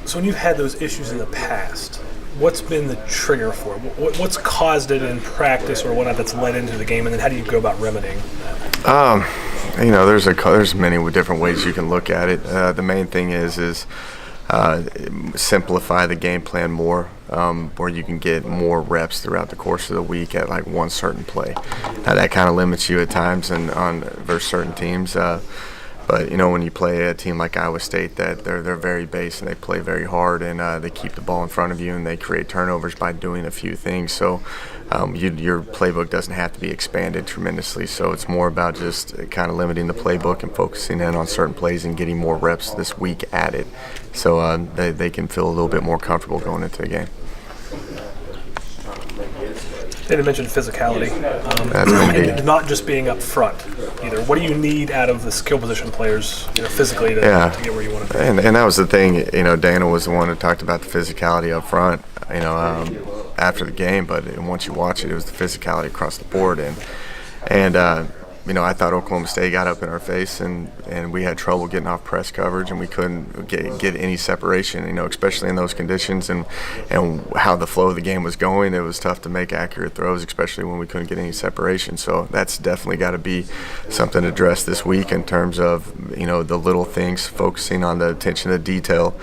So when you've had those issues in the past, what's been the trigger for it? What's caused it in practice or whatnot that's led into the game, and then how do you go about remedying that? There's many different ways you can look at it. The main thing is simplify the game plan more, where you can get more reps throughout the course of the week at like one certain play. That kind of limits you at times and on versus certain teams. But when you play a team like Iowa State, that they're very base and they play very hard and they keep the ball in front of you and they create turnovers by doing a few things. So your playbook doesn't have to be expanded tremendously. So it's more about just kind of limiting the playbook and focusing in on certain plays and getting more reps this week at it, so they can feel a little bit more comfortable going into the game. They didn't mention physicality, and not just being up front either. What do you need out of the skill position players, physically to get where you want to be? And that was the thing. Dana was the one who talked about the physicality up front. After the game, but once you watch it, it was the physicality across the board. And I thought Oklahoma State got up in our face, and we had trouble getting off press coverage, and we couldn't get any separation, especially in those conditions and how the flow of the game was going. It was tough to make accurate throws, especially when we couldn't get any separation. So that's definitely got to be something addressed this week in terms of, the little things, focusing on the attention to detail,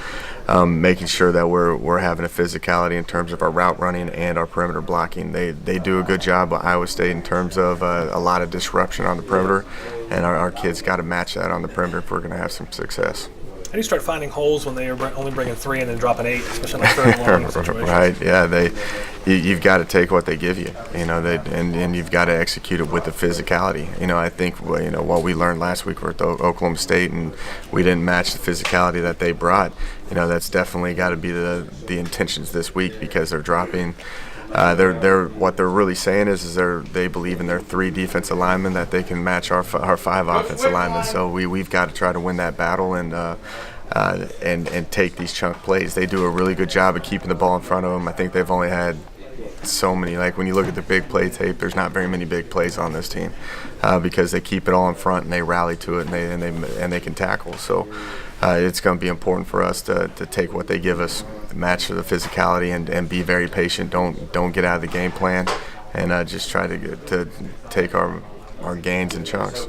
making sure that we're having a physicality in terms of our route running and our perimeter blocking. They do a good job at Iowa State in terms of a lot of disruption on the perimeter, and our kids got to match that on the perimeter if we're going to have some success. How do you start finding holes when they are only bringing 3 and then dropping 8, especially in third and long situations? Right, yeah. You've got to take what they give you, and you've got to execute it with the physicality. I think what we learned last week with Oklahoma State, and we didn't match the physicality that they brought. That's definitely got to be the intentions this week, because they're dropping. What they're really saying is they believe in their 3 defensive linemen that they can match our 5 offensive linemen. So we've got to try to win that battle and take these chunk plays. They do a really good job of keeping the ball in front of them. I think they've only had so many, like when you look at the big play tape, there's not very many big plays on this team, because they keep it all in front and they rally to it and they can tackle. So it's going to be important for us to take what they give us, match the physicality, and be very patient. Don't get out of the game plan, and just try to take our gains in chunks.